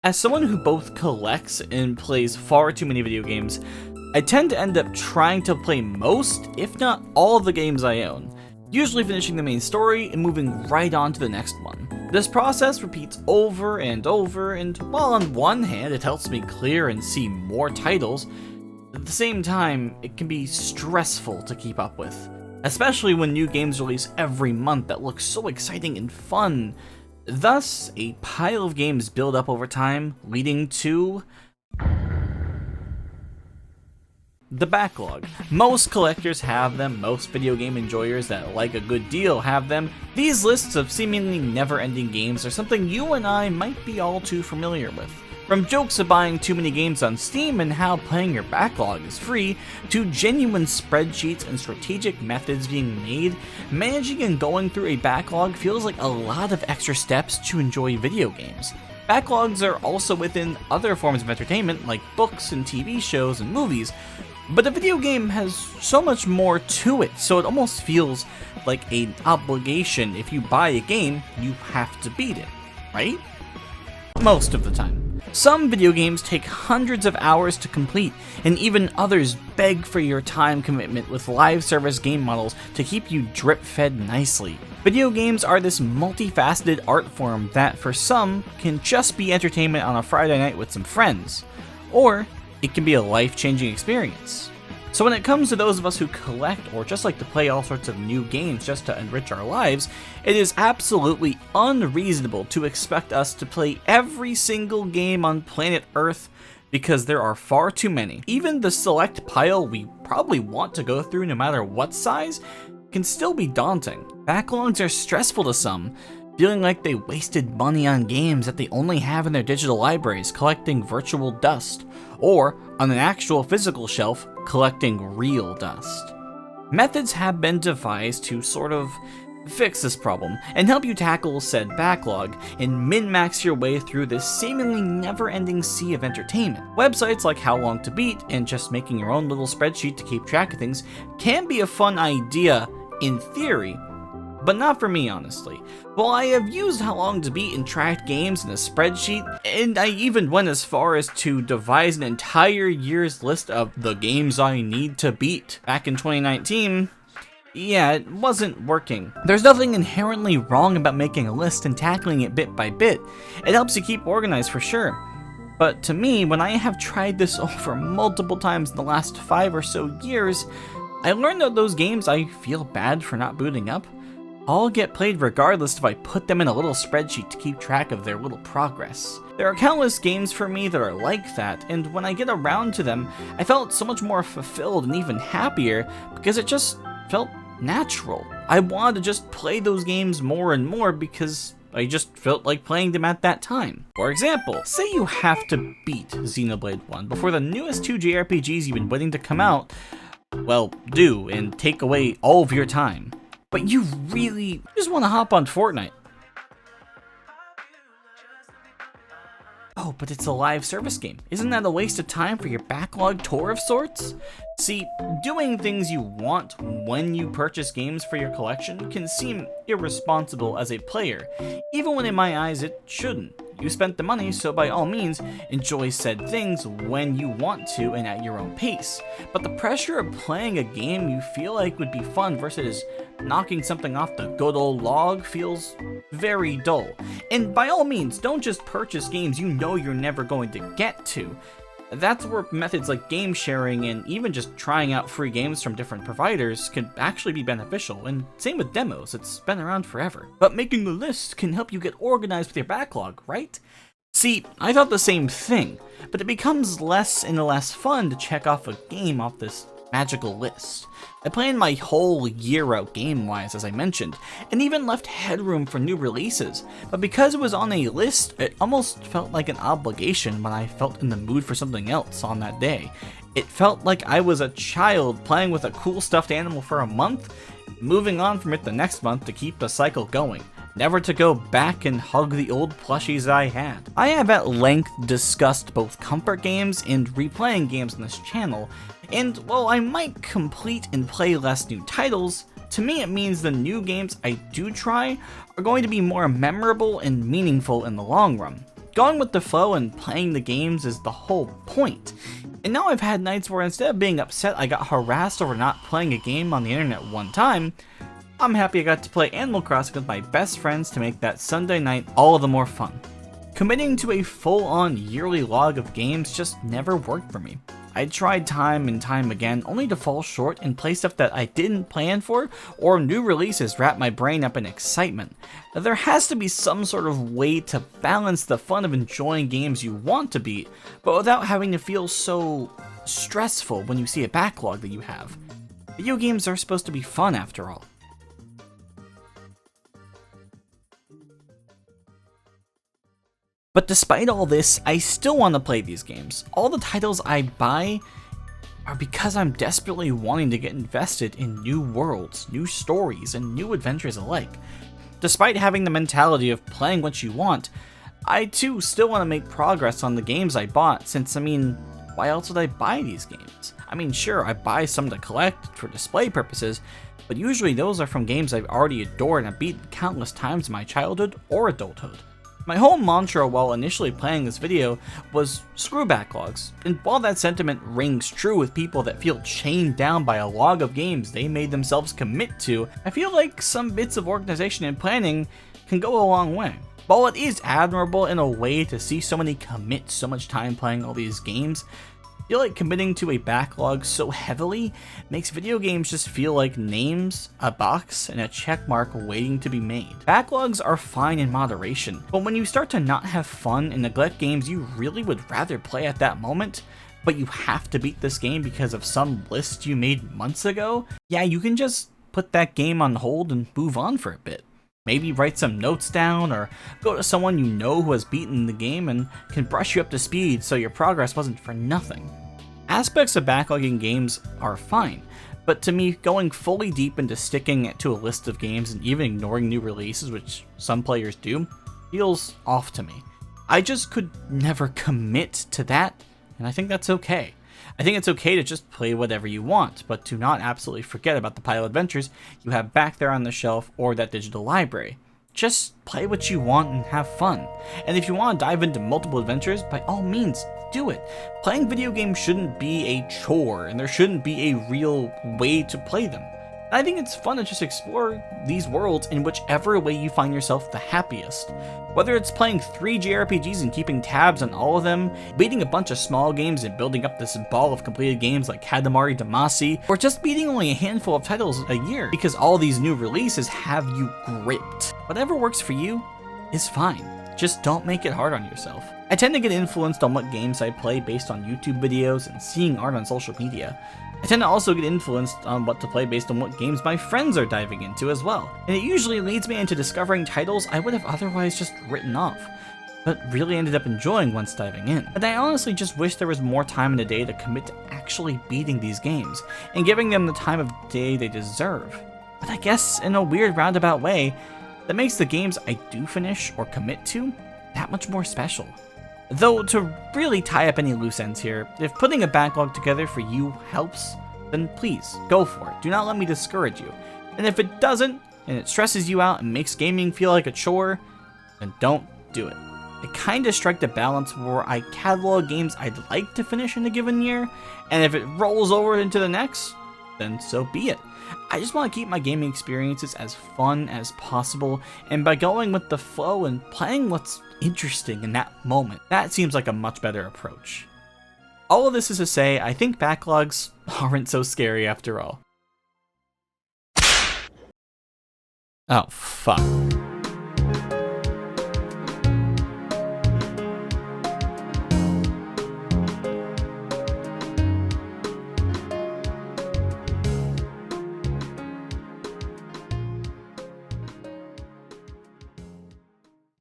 As someone who both collects and plays far too many video games, I tend to end up trying to play most, if not all of the games I own, usually finishing the main story and moving right on to the next one. This process repeats over and over, and while on one hand it helps me clear and see more titles, at the same time it can be stressful to keep up with, especially when new games release every month that look so exciting and fun. Thus, a pile of games build up over time, leading to the backlog. Most collectors have them, most video game enjoyers that like a good deal have them. These lists of seemingly never-ending games are something you and I might be all too familiar with. From jokes of buying too many games on Steam and how playing your backlog is free, to genuine spreadsheets and strategic methods being made, managing and going through a backlog feels like a lot of extra steps to enjoy video games. Backlogs are also within other forms of entertainment like books and TV shows and movies, but a video game has so much more to it, so it almost feels like an obligation. If you buy a game, you have to beat it, right? Most of the time. Some video games take hundreds of hours to complete, and even others beg for your time commitment with live service game models to keep you drip-fed nicely. Video games are this multifaceted art form that, for some, can just be entertainment on a Friday night with some friends, or it can be a life-changing experience. So when it comes to those of us who collect or just like to play all sorts of new games just to enrich our lives, it is absolutely unreasonable to expect us to play every single game on planet Earth because there are far too many. Even the select pile we probably want to go through no matter what size can still be daunting. Backlogs are stressful to some, feeling like they wasted money on games that they only have in their digital libraries collecting virtual dust, or on an actual physical shelf collecting real dust. Methods have been devised to sort of fix this problem and help you tackle said backlog and min-max your way through this seemingly never-ending sea of entertainment. Websites like How Long to Beat and just making your own little spreadsheet to keep track of things can be a fun idea in theory, but not for me, honestly. While I have used How Long to Beat and tracked games in a spreadsheet, and I even went as far as to devise an entire year's list of the games I need to beat back in 2019, yeah, it wasn't working. There's nothing inherently wrong about making a list and tackling it bit by bit. It helps you keep organized for sure. But to me, when I have tried this over multiple times in the last 5 or so years, I learned that those games I feel bad for not booting up all get played regardless if I put them in a little spreadsheet to keep track of their little progress. There are countless games for me that are like that, and when I get around to them, I felt so much more fulfilled and even happier because it just felt natural. I wanted to just play those games more and more because I just felt like playing them at that time. For example, say you have to beat Xenoblade 1 before the newest 2 JRPGs you've been waiting to come out, well, do, and take away all of your time. But you really just want to hop on Fortnite. Oh, but it's a live service game. Isn't that a waste of time for your backlog tour of sorts? See, doing things you want when you purchase games for your collection can seem irresponsible as a player, even when in my eyes it shouldn't. You spent the money, so by all means, enjoy said things when you want to and at your own pace. But the pressure of playing a game you feel like would be fun versus knocking something off the good old log feels very dull. And by all means, don't just purchase games you know you're never going to get to. That's where methods like game sharing and even just trying out free games from different providers can actually be beneficial, and same with demos, it's been around forever. But making a list can help you get organized with your backlog, right? See, I thought the same thing, but it becomes less and less fun to check off a game off this magical list. I planned my whole year out game-wise, as I mentioned, and even left headroom for new releases, but because it was on a list, it almost felt like an obligation when I felt in the mood for something else on that day. It felt like I was a child playing with a cool stuffed animal for a month, moving on from it the next month to keep the cycle going, never to go back and hug the old plushies I had. I have at length discussed both comfort games and replaying games on this channel, and while I might complete and play less new titles, to me it means the new games I do try are going to be more memorable and meaningful in the long run. Going with the flow and playing the games is the whole point. And now I've had nights where instead of being upset I got harassed over not playing a game on the internet one time, I'm happy I got to play Animal Crossing with my best friends to make that Sunday night all the more fun. Committing to a full-on yearly log of games just never worked for me. I tried time and time again, only to fall short and play stuff that I didn't plan for, or new releases wrap my brain up in excitement. There has to be some sort of way to balance the fun of enjoying games you want to beat, but without having to feel so stressful when you see a backlog that you have. Video games are supposed to be fun after all. But despite all this, I still want to play these games. All the titles I buy are because I'm desperately wanting to get invested in new worlds, new stories, and new adventures alike. Despite having the mentality of playing what you want, I too still want to make progress on the games I bought, since why else would I buy these games? Sure, I buy some to collect for display purposes, but usually those are from games I've already adored and beaten countless times in my childhood or adulthood. My whole mantra while initially planning this video was screw backlogs, and while that sentiment rings true with people that feel chained down by a log of games they made themselves commit to, I feel like some bits of organization and planning can go a long way. While it is admirable in a way to see so many commit so much time playing all these games, I feel like committing to a backlog so heavily makes video games just feel like names, a box, and a check mark waiting to be made. Backlogs are fine in moderation, but when you start to not have fun and neglect games you really would rather play at that moment, but you have to beat this game because of some list you made months ago, yeah, you can just put that game on hold and move on for a bit. Maybe write some notes down, or go to someone you know who has beaten the game and can brush you up to speed so your progress wasn't for nothing. Aspects of backlogging games are fine, but to me, going fully deep into sticking to a list of games and even ignoring new releases, which some players do, feels off to me. I just could never commit to that, and I think that's okay. I think it's okay to just play whatever you want, but to not absolutely forget about the pile of adventures you have back there on the shelf or that digital library. Just play what you want and have fun. And if you want to dive into multiple adventures, by all means, do it. Playing video games shouldn't be a chore, and there shouldn't be a real way to play them. I think it's fun to just explore these worlds in whichever way you find yourself the happiest. Whether it's playing 3 JRPGs and keeping tabs on all of them, beating a bunch of small games and building up this ball of completed games like Katamari Damacy, or just beating only a handful of titles a year because all these new releases have you gripped. Whatever works for you is fine. Just don't make it hard on yourself. I tend to get influenced on what games I play based on YouTube videos and seeing art on social media. I tend to also get influenced on what to play based on what games my friends are diving into as well, and it usually leads me into discovering titles I would have otherwise just written off, but really ended up enjoying once diving in. And I honestly just wish there was more time in the day to commit to actually beating these games, and giving them the time of day they deserve. But I guess in a weird roundabout way, that makes the games I do finish or commit to that much more special. Though, to really tie up any loose ends here, if putting a backlog together for you helps, then please, go for it. Do not let me discourage you. And if it doesn't, and it stresses you out and makes gaming feel like a chore, then don't do it. I kinda strike the balance where I catalog games I'd like to finish in a given year, and if it rolls over into the next, then so be it. I just want to keep my gaming experiences as fun as possible, and by going with the flow and playing what's interesting in that moment, that seems like a much better approach. All of this is to say, I think backlogs aren't so scary after all. Oh, fuck.